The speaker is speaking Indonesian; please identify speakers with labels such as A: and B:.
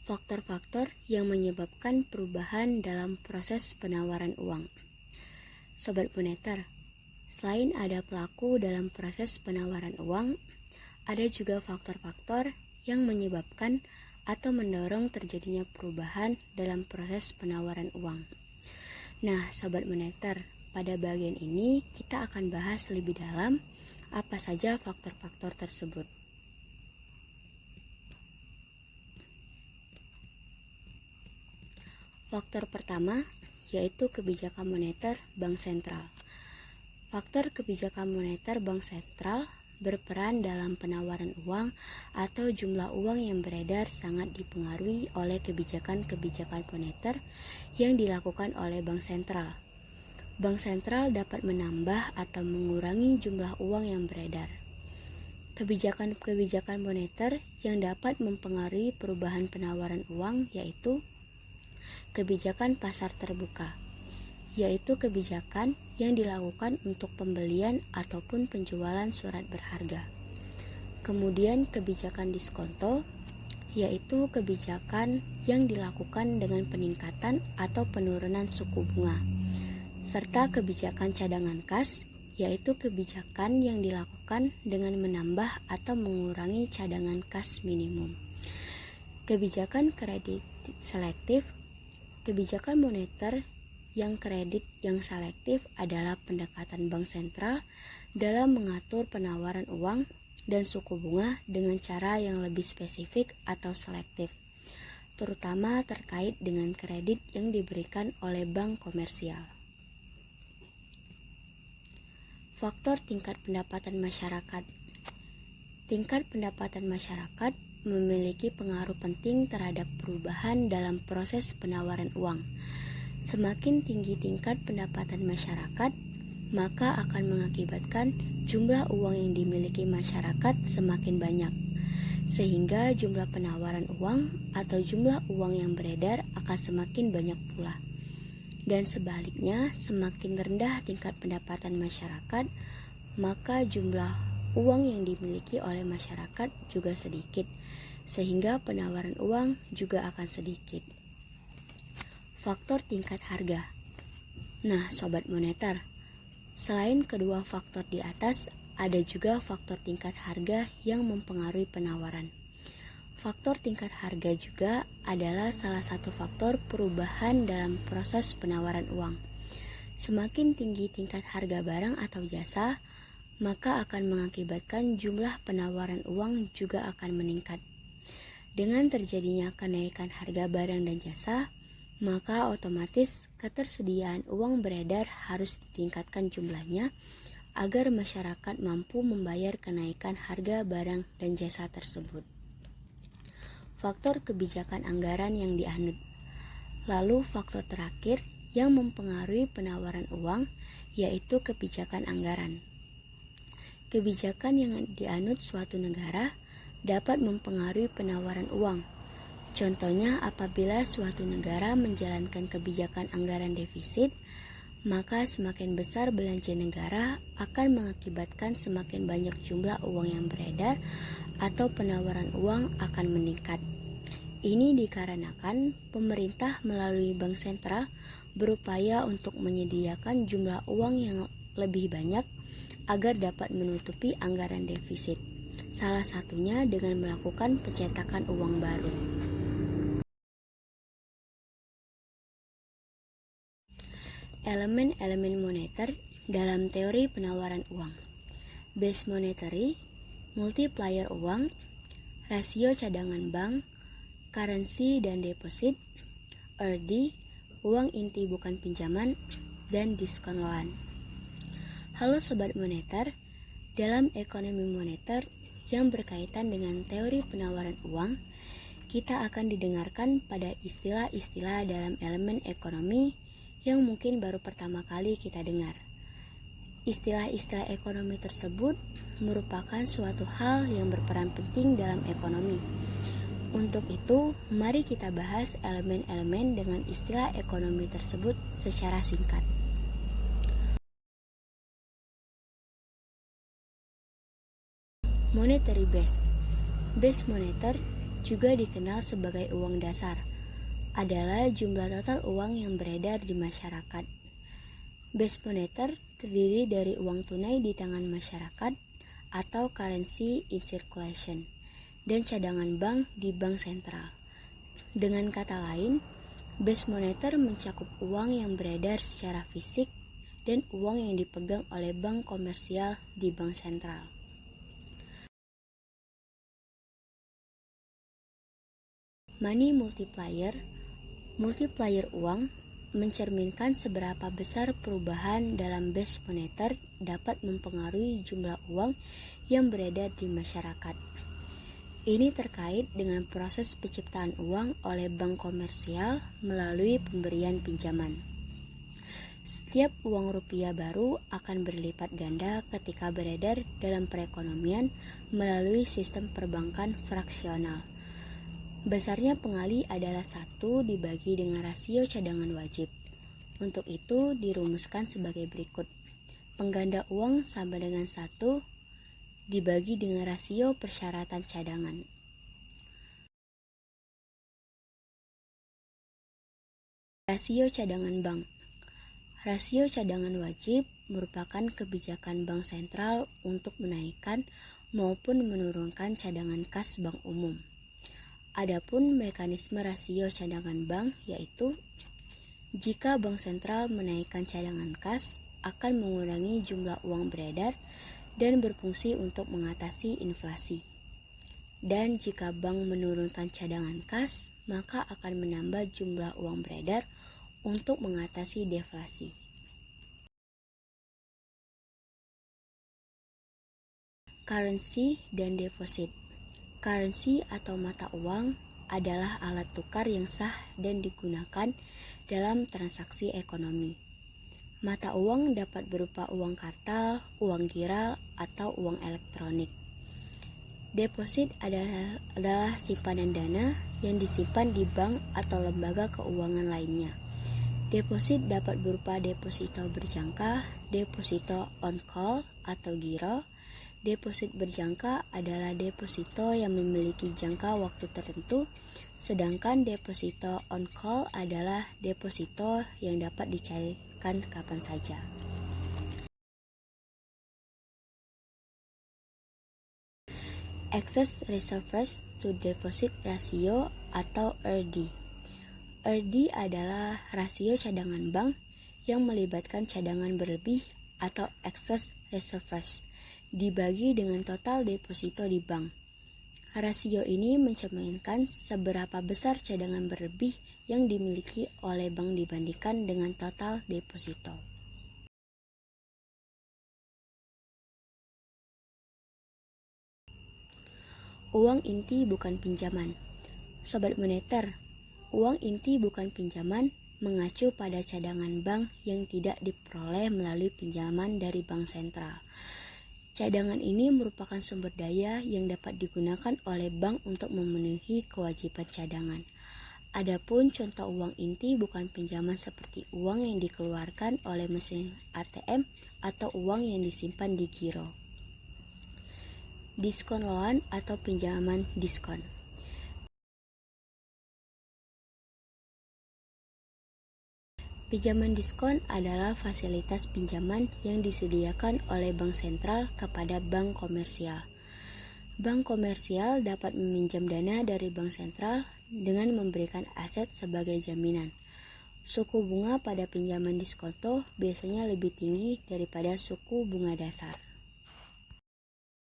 A: faktor-faktor yang menyebabkan perubahan dalam proses penawaran uang. Sobat Moneter, selain ada pelaku dalam proses penawaran uang, ada juga faktor-faktor yang menyebabkan atau mendorong terjadinya perubahan dalam proses penawaran uang. Nah, Sobat Moneter, pada bagian ini kita akan bahas lebih dalam apa saja faktor-faktor tersebut. Faktor pertama yaitu kebijakan moneter Bank Sentral. Faktor kebijakan moneter Bank Sentral berperan dalam penawaran uang atau jumlah uang yang beredar sangat dipengaruhi oleh kebijakan-kebijakan moneter yang dilakukan oleh Bank Sentral. Bank Sentral dapat menambah atau mengurangi jumlah uang yang beredar. Kebijakan-kebijakan moneter yang dapat mempengaruhi perubahan penawaran uang yaitu kebijakan pasar terbuka, yaitu kebijakan yang dilakukan untuk pembelian ataupun penjualan surat berharga. Kemudian kebijakan diskonto, yaitu kebijakan yang dilakukan dengan peningkatan atau penurunan suku bunga. Serta kebijakan cadangan kas, yaitu kebijakan yang dilakukan dengan menambah atau mengurangi cadangan kas minimum. Kebijakan kredit selektif. Kebijakan moneter yang kredit yang selektif adalah pendekatan Bank Sentral dalam mengatur penawaran uang dan suku bunga dengan cara yang lebih spesifik atau selektif, terutama terkait dengan kredit yang diberikan oleh bank komersial. Faktor tingkat pendapatan masyarakat. Tingkat pendapatan masyarakat memiliki pengaruh penting terhadap perubahan dalam proses penawaran uang. Semakin tinggi tingkat pendapatan masyarakat, maka akan mengakibatkan jumlah uang yang dimiliki masyarakat semakin banyak, sehingga jumlah penawaran uang atau jumlah uang yang beredar akan semakin banyak pula. Dan sebaliknya, semakin rendah tingkat pendapatan masyarakat, maka jumlah uang yang dimiliki oleh masyarakat juga sedikit, sehingga penawaran uang juga akan sedikit. Faktor tingkat harga. Nah, Sobat Moneter, selain kedua faktor di atas, ada juga faktor tingkat harga yang mempengaruhi penawaran. Faktor tingkat harga juga adalah salah satu faktor perubahan dalam proses penawaran uang. Semakin tinggi tingkat harga barang atau jasa, maka akan mengakibatkan jumlah penawaran uang juga akan meningkat. Dengan terjadinya kenaikan harga barang dan jasa, maka otomatis ketersediaan uang beredar harus ditingkatkan jumlahnya agar masyarakat mampu membayar kenaikan harga barang dan jasa tersebut. Faktor kebijakan anggaran yang dianut. Lalu faktor terakhir yang mempengaruhi penawaran uang yaitu kebijakan anggaran. Kebijakan yang dianut suatu negara dapat mempengaruhi penawaran uang. Contohnya, apabila suatu negara menjalankan kebijakan anggaran defisit, maka semakin besar belanja negara akan mengakibatkan semakin banyak jumlah uang yang beredar atau penawaran uang akan meningkat. Ini dikarenakan pemerintah melalui Bank Sentral berupaya untuk menyediakan jumlah uang yang lebih banyak agar dapat menutupi anggaran defisit, salah satunya dengan melakukan pencetakan uang baru. Elemen-elemen moneter dalam teori penawaran uang. Base monetary, multiplier uang, rasio cadangan bank, currency dan deposit, RD, uang inti bukan pinjaman, dan diskon loan. Halo Sobat Moneter, dalam ekonomi moneter yang berkaitan dengan teori penawaran uang, kita akan didengarkan pada istilah-istilah dalam elemen ekonomi yang mungkin baru pertama kali kita dengar. Istilah-istilah ekonomi tersebut merupakan suatu hal yang berperan penting dalam ekonomi. Untuk itu, mari kita bahas elemen-elemen dengan istilah ekonomi tersebut secara singkat. Monetary base. Base moneter juga dikenal sebagai uang dasar, adalah jumlah total uang yang beredar di masyarakat. Base moneter terdiri dari uang tunai di tangan masyarakat atau currency in circulation dan cadangan bank di bank sentral. Dengan kata lain, base moneter mencakup uang yang beredar secara fisik dan uang yang dipegang oleh bank komersial di bank sentral. Money multiplier uang mencerminkan seberapa besar perubahan dalam base moneter dapat mempengaruhi jumlah uang yang beredar di masyarakat. Ini terkait dengan proses penciptaan uang oleh bank komersial melalui pemberian pinjaman. Setiap uang rupiah baru akan berlipat ganda ketika beredar dalam perekonomian melalui sistem perbankan fraksional. Besarnya pengali adalah 1 dibagi dengan rasio cadangan wajib. Untuk itu dirumuskan sebagai berikut. Pengganda uang sama dengan 1 dibagi dengan rasio persyaratan cadangan. Rasio cadangan bank. Rasio cadangan wajib merupakan kebijakan bank sentral untuk menaikkan maupun menurunkan cadangan kas bank umum. Adapun mekanisme rasio cadangan bank yaitu jika bank sentral menaikkan cadangan kas akan mengurangi jumlah uang beredar dan berfungsi untuk mengatasi inflasi. Dan jika bank menurunkan cadangan kas, maka akan menambah jumlah uang beredar untuk mengatasi deflasi. Currency dan deposit. Currency atau mata uang adalah alat tukar yang sah dan digunakan dalam transaksi ekonomi. Mata uang dapat berupa uang kartal, uang giral, atau uang elektronik. Deposit adalah simpanan dana yang disimpan di bank atau lembaga keuangan lainnya. Deposit dapat berupa deposito berjangka, deposito on call atau giro. Deposit berjangka adalah deposito yang memiliki jangka waktu tertentu, sedangkan deposito on call adalah deposito yang dapat dicairkan kapan saja. Excess Reserves to Deposit Ratio atau RD. RD adalah rasio cadangan bank yang melibatkan cadangan berlebih atau excess reserves dibagi dengan total deposito di bank. Rasio ini mencerminkan seberapa besar cadangan berlebih yang dimiliki oleh bank dibandingkan dengan total deposito. Uang inti bukan pinjaman. Sobat moneter, uang inti bukan pinjaman mengacu pada cadangan bank yang tidak diperoleh melalui pinjaman dari bank sentral. Cadangan ini merupakan sumber daya yang dapat digunakan oleh bank untuk memenuhi kewajiban cadangan. Adapun contoh uang inti bukan pinjaman seperti uang yang dikeluarkan oleh mesin ATM atau uang yang disimpan di giro. Diskon loan atau pinjaman diskon. Pinjaman diskon adalah fasilitas pinjaman yang disediakan oleh bank sentral kepada bank komersial. Bank komersial dapat meminjam dana dari bank sentral dengan memberikan aset sebagai jaminan. Suku bunga pada pinjaman diskonto biasanya lebih tinggi daripada suku bunga dasar.